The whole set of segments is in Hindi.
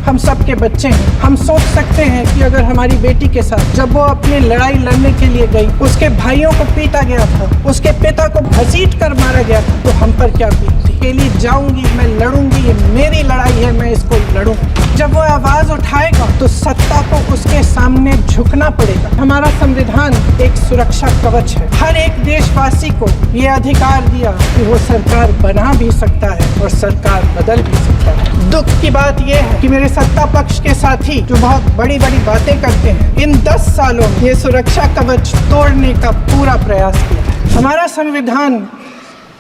हम सब के बच्चे हैं। हम सोच सकते हैं कि अगर हमारी बेटी के साथ जब वो अपनी लड़ाई लड़ने के लिए गई, उसके भाइयों को पीटा गया था, उसके पिता को घसीट कर मारा गया था, तो हम पर क्या बीतती। अकेली जाऊंगी, मैं लड़ूंगी, ये मेरी लड़ाई है, मैं इसको लड़ूंगी। जब वो आवाज उठाएगा तो सत्ता को उसके सामने झुकना पड़ेगा। हमारा संविधान एक सुरक्षा कवच है। हर एक देशवासी को ये अधिकार दिया कि वो सरकार बना भी सकता है और सरकार बदल भी सकता है। दुख की बात यह है कि मेरे सत्ता पक्ष के साथी जो बहुत बड़ी बड़ी बातें करते हैं, इन 10 सालों में ये सुरक्षा कवच तोड़ने का पूरा प्रयास किया है। हमारा संविधान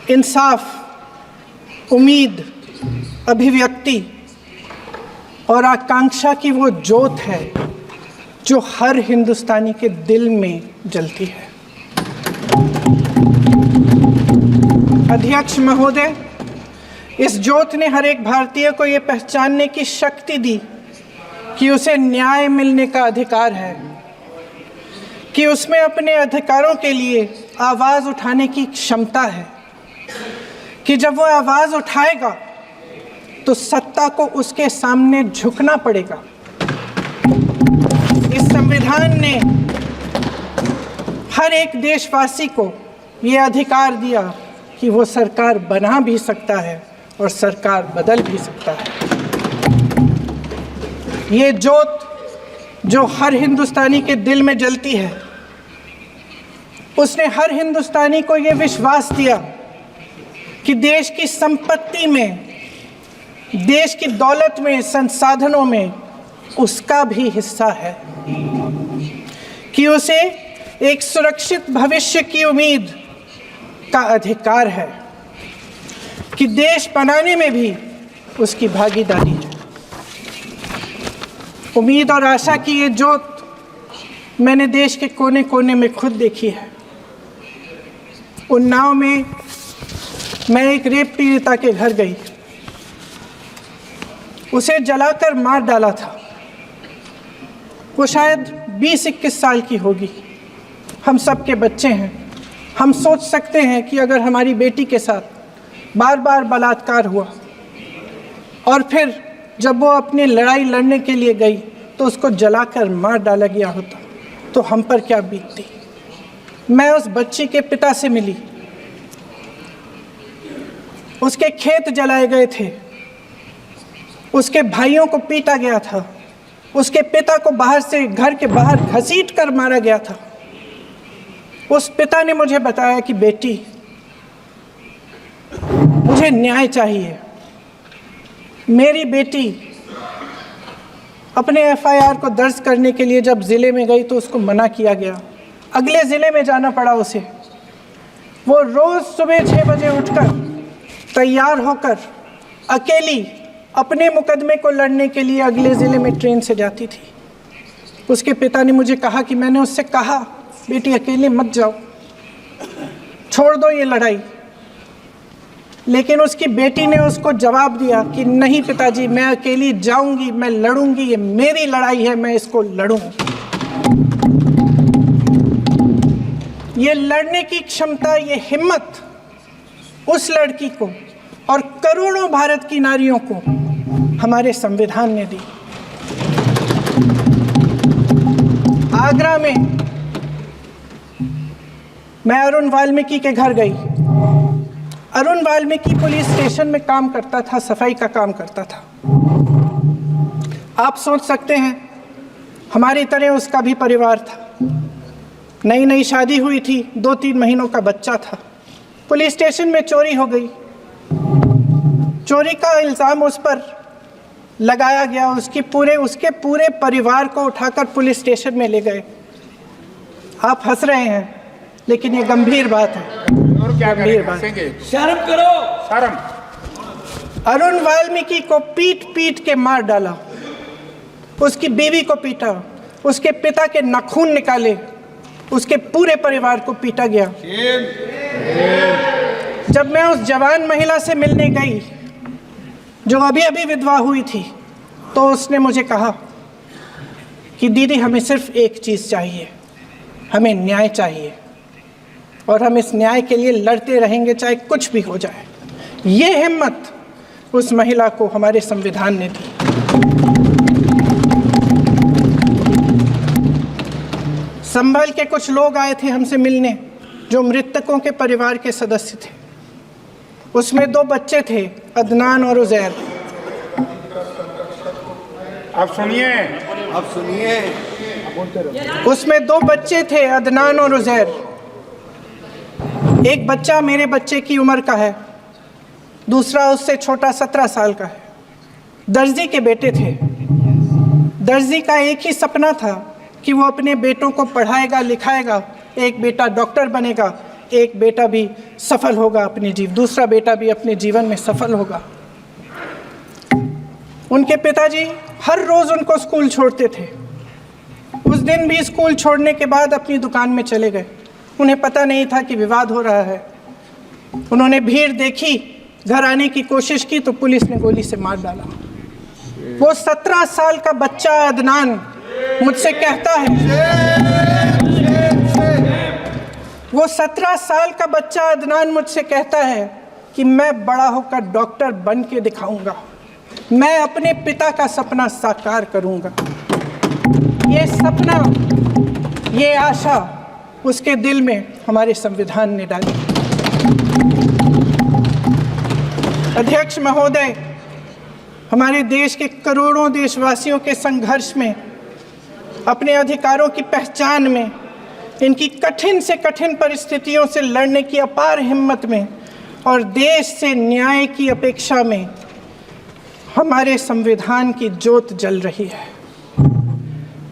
इंसाफ, उम्मीद, अभिव्यक्ति और आकांक्षा की वो जोत है जो हर हिंदुस्तानी के दिल में जलती है। अध्यक्ष महोदय, इस जोत ने हर एक भारतीय को ये पहचानने की शक्ति दी कि उसे न्याय मिलने का अधिकार है, कि उसमें अपने अधिकारों के लिए आवाज़ उठाने की क्षमता है, कि जब वो आवाज़ उठाएगा तो सत्ता को उसके सामने झुकना पड़ेगा। इस संविधान ने हर एक देशवासी को ये अधिकार दिया कि वो सरकार बना भी सकता है और सरकार बदल भी सकता है। ये जोत जो हर हिंदुस्तानी के दिल में जलती है, उसने हर हिंदुस्तानी को ये विश्वास दिया कि देश की संपत्ति में, देश की दौलत में, संसाधनों में उसका भी हिस्सा है, कि उसे एक सुरक्षित भविष्य की उम्मीद का अधिकार है, कि देश बनाने में भी उसकी भागीदारी है। उम्मीद और आशा की ये जोत मैंने देश के कोने कोने में खुद देखी है। उन्नाव में मैं एक रेप पीड़िता के घर गई, उसे जलाकर मार डाला था। वो शायद 20-21 साल की होगी। हम सब के बच्चे हैं। हम सोच सकते हैं कि अगर हमारी बेटी के साथ बार बार बलात्कार हुआ और फिर जब वो अपनी लड़ाई लड़ने के लिए गई तो उसको जलाकर मार डाला गया होता तो हम पर क्या बीतती। मैं उस बच्ची के पिता से मिली। उसके खेत जलाए गए थे, उसके भाइयों को पीटा गया था, उसके पिता को बाहर से, घर के बाहर घसीट कर मारा गया था। उस पिता ने मुझे बताया कि बेटी, मुझे न्याय चाहिए। मेरी बेटी अपने एफआईआर को दर्ज करने के लिए जब ज़िले में गई तो उसको मना किया गया। अगले ज़िले में जाना पड़ा उसे। वो रोज़ सुबह 6 बजे उठकर तैयार होकर अकेली अपने मुकदमे को लड़ने के लिए अगले ज़िले में ट्रेन से जाती थी। उसके पिता ने मुझे कहा कि मैंने उससे कहा, बेटी अकेले मत जाओ, छोड़ दो ये लड़ाई। लेकिन उसकी बेटी ने उसको जवाब दिया कि नहीं पिताजी, मैं अकेली जाऊंगी, मैं लड़ूंगी, ये मेरी लड़ाई है, मैं इसको लड़ूंगी। ये लड़ने की क्षमता, ये हिम्मत उस लड़की को और करोड़ों भारत की नारियों को हमारे संविधान ने दी। आगरा में मैं अरुण वाल्मीकि के घर गई। अरुण वाल्मीकि पुलिस स्टेशन में काम करता था, सफाई का काम करता था। आप सोच सकते हैं हमारी तरह उसका भी परिवार था। नई नई शादी हुई थी, 2-3 महीनों का बच्चा था। पुलिस स्टेशन में चोरी हो गई। चोरी का इल्ज़ाम उस पर लगाया गया। उसके पूरे परिवार को उठाकर पुलिस स्टेशन में ले गए। आप हंस रहे हैं, लेकिन ये गंभीर बात है। और क्या गंभीर बात। शर्म करो, शर्म। अरुण वाल्मीकि को पीट पीट के मार डाला, उसकी बीवी को पीटा, उसके पिता के नाखून निकाले, उसके पूरे परिवार को पीटा गया। जब मैं उस जवान महिला से मिलने गई जो अभी अभी विधवा हुई थी, तो उसने मुझे कहा कि दीदी, हमें सिर्फ एक चीज़ चाहिए, हमें न्याय चाहिए और हम इस न्याय के लिए लड़ते रहेंगे, चाहे कुछ भी हो जाए। ये हिम्मत उस महिला को हमारे संविधान ने दी। संभल के कुछ लोग आए थे हमसे मिलने जो मृतकों के परिवार के सदस्य थे। उसमें 2 बच्चे थे, अदनान और उज़ैर। अब सुनिए। उसमें 2 बच्चे थे, अदनान और उज़ैर। एक बच्चा मेरे बच्चे की उम्र का है, दूसरा उससे छोटा 17 साल का है। दर्जी के बेटे थे। दर्जी का एक ही सपना था कि वो अपने बेटों को पढ़ाएगा लिखाएगा, एक बेटा डॉक्टर बनेगा, एक बेटा भी सफल होगा दूसरा बेटा भी अपने जीवन में सफल होगा। उनके पिताजी हर रोज़ उनको स्कूल छोड़ते थे। उस दिन भी स्कूल छोड़ने के बाद अपनी दुकान में चले गए। उन्हें पता नहीं था कि विवाद हो रहा है। उन्होंने भीड़ देखी, घर आने की कोशिश की तो पुलिस ने गोली से मार डाला। वो 17 साल का बच्चा अदनान मुझसे कहता है, वो 17 साल का बच्चा अदनान मुझसे कहता है कि मैं बड़ा होकर डॉक्टर बन के दिखाऊंगा, मैं अपने पिता का सपना साकार करूंगा। ये सपना, ये आशा उसके दिल में हमारे संविधान ने डाली। अध्यक्ष महोदय, हमारे देश के करोड़ों देशवासियों के संघर्ष में, अपने अधिकारों की पहचान में, इनकी कठिन से कठिन परिस्थितियों से लड़ने की अपार हिम्मत में और देश से न्याय की अपेक्षा में हमारे संविधान की ज्योत जल रही है।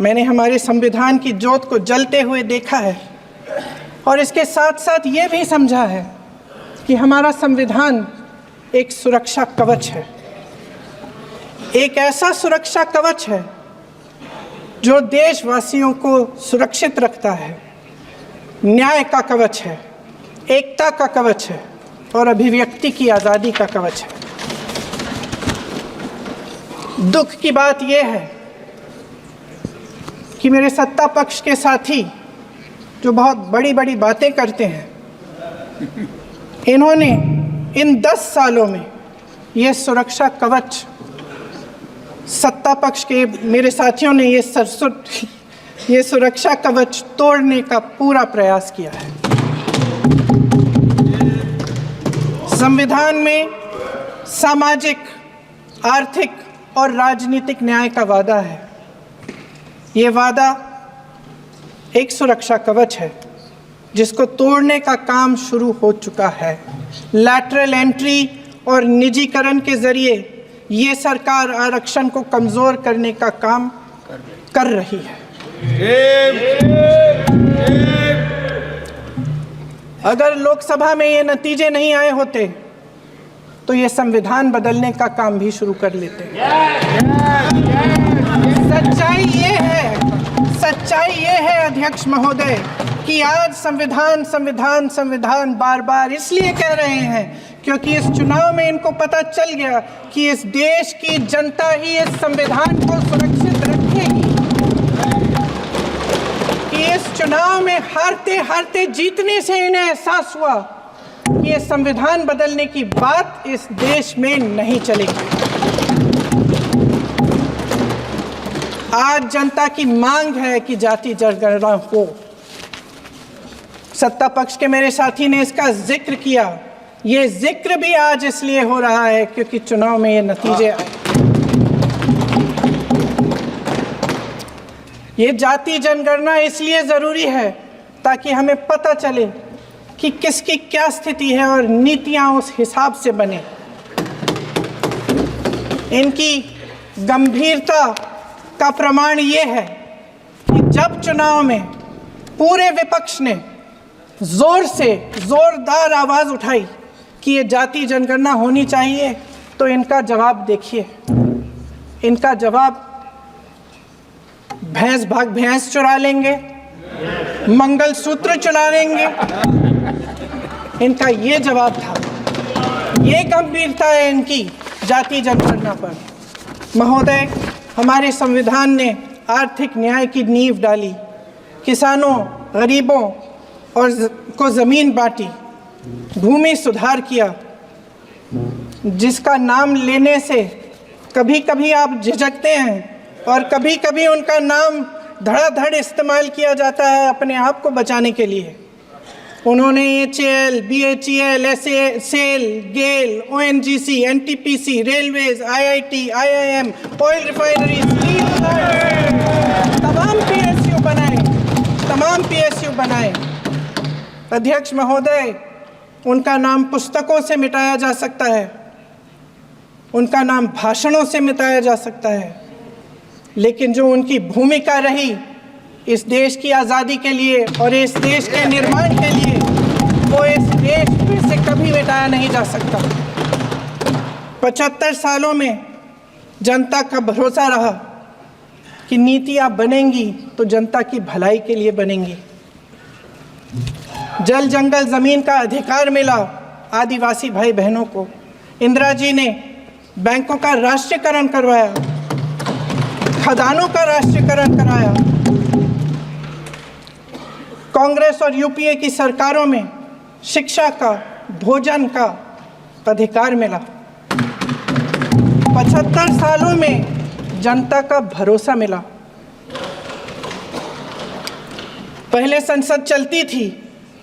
मैंने हमारे संविधान की ज्योत को जलते हुए देखा है और इसके साथ साथ ये भी समझा है कि हमारा संविधान एक सुरक्षा कवच है, एक ऐसा सुरक्षा कवच है जो देशवासियों को सुरक्षित रखता है, न्याय का कवच है, एकता का कवच है और अभिव्यक्ति की आज़ादी का कवच है। दुख की बात यह है कि मेरे सत्ता पक्ष के साथी जो बहुत बड़ी बड़ी बातें करते हैं, इन्होंने इन 10 सालों में ये सुरक्षा कवच, सत्ता पक्ष के मेरे साथियों ने ये सुरक्षा कवच तोड़ने का पूरा प्रयास किया है। संविधान में सामाजिक, आर्थिक और राजनीतिक न्याय का वादा है। ये वादा एक सुरक्षा कवच है जिसको तोड़ने का काम शुरू हो चुका है। लैटरल एंट्री और निजीकरण के जरिए ये सरकार आरक्षण को कमज़ोर करने का काम कर रही है। अगर लोकसभा में ये नतीजे नहीं आए होते तो ये संविधान बदलने का काम भी शुरू कर लेते। सच्चाई ये है अध्यक्ष महोदय कि आज संविधान बार बार इसलिए कह रहे हैं क्योंकि इस चुनाव में इनको पता चल गया कि इस देश की जनता ही इस संविधान को सुरक्षित रखेगी, कि इस चुनाव में हारते हारते जीतने से इन्हें एहसास हुआ कि ये संविधान बदलने की बात इस देश में नहीं चलेगी। आज जनता की मांग है कि जाति जनगणना हो। सत्ता पक्ष के मेरे साथी ने इसका जिक्र किया। ये जिक्र भी आज इसलिए हो रहा है क्योंकि चुनाव में ये नतीजे आए। ये जाति जनगणना इसलिए ज़रूरी है ताकि हमें पता चले कि किसकी क्या स्थिति है और नीतियां उस हिसाब से बने। इनकी गंभीरता का प्रमाण ये है कि जब चुनाव में पूरे विपक्ष ने जोरदार आवाज़ उठाई कि ये जाति जनगणना होनी चाहिए तो इनका जवाब देखिए। इनका जवाब भैंस चुरा लेंगे, मंगलसूत्र चुरा लेंगे, इनका ये जवाब था। ये गंभीरता है इनकी जाति जनगणना पर। महोदय, हमारे संविधान ने आर्थिक न्याय की नींव डाली, किसानों, गरीबों और को ज़मीन बांटी, भूमि सुधार किया, जिसका नाम लेने से कभी कभी आप झिझकते हैं और कभी कभी उनका नाम धड़ाधड़ इस्तेमाल किया जाता है अपने आप को बचाने के लिए। उन्होंने HAL, BHEL, SAL, GAIL, ONGC, NTPC, railways, IIT, IIM, oil refinery, तमाम PSU बनाए। अध्यक्ष महोदय, उनका नाम पुस्तकों से मिटाया जा सकता है, उनका नाम भाषणों से मिटाया जा सकता है, लेकिन जो उनकी भूमिका रही इस देश की आज़ादी के लिए और इस देश के निर्माण के लिए, वो इस देश में से कभी मिटाया नहीं जा सकता। 75 सालों में जनता का भरोसा रहा कि नीतियाँ बनेंगी तो जनता की भलाई के लिए बनेंगी। जल जंगल ज़मीन का अधिकार मिला आदिवासी भाई बहनों को। इंदिरा जी ने बैंकों का राष्ट्रीयकरण करवाया, खदानों का राष्ट्रीयकरण कराया। कांग्रेस और UPA की सरकारों में शिक्षा का, भोजन का अधिकार मिला। 75 सालों में जनता का भरोसा मिला। पहले संसद चलती थी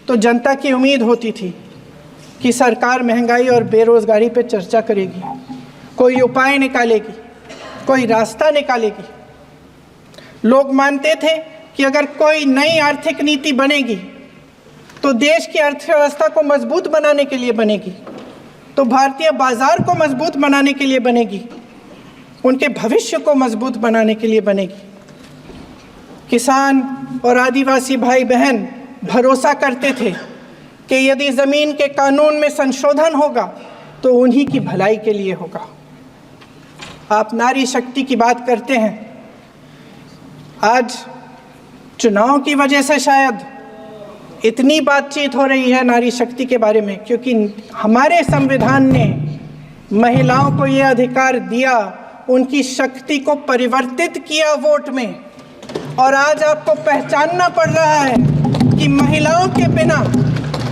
तो जनता की उम्मीद होती थी कि सरकार महंगाई और बेरोजगारी पर चर्चा करेगी, कोई उपाय निकालेगी, कोई रास्ता निकालेगी। लोग मानते थे कि अगर कोई नई आर्थिक नीति बनेगी तो देश की अर्थव्यवस्था को मजबूत बनाने के लिए बनेगी, तो भारतीय बाजार को मजबूत बनाने के लिए बनेगी, उनके भविष्य को मजबूत बनाने के लिए बनेगी। किसान और आदिवासी भाई बहन भरोसा करते थे कि यदि ज़मीन के कानून में संशोधन होगा तो उन्हीं की भलाई के लिए होगा। आप नारी शक्ति की बात करते हैं। आज चुनाव की वजह से शायद इतनी बातचीत हो रही है नारी शक्ति के बारे में, क्योंकि हमारे संविधान ने महिलाओं को ये अधिकार दिया, उनकी शक्ति को परिवर्तित किया वोट में। और आज आपको पहचानना पड़ रहा है कि महिलाओं के बिना,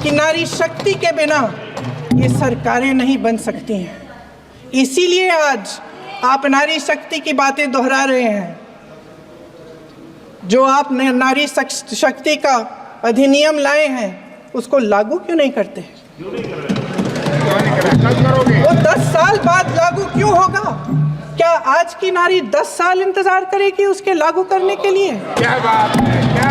कि नारी शक्ति के बिना ये सरकारें नहीं बन सकती हैं। इसीलिए आज आप नारी शक्ति की बातें दोहरा रहे हैं। जो आप नारी शक्ति का अधिनियम लाए हैं उसको लागू क्यों नहीं करते? वो 10 साल बाद लागू क्यों होगा? क्या आज की नारी 10 साल इंतजार करेगी उसके लागू करने के लिए? क्या बात है, क्या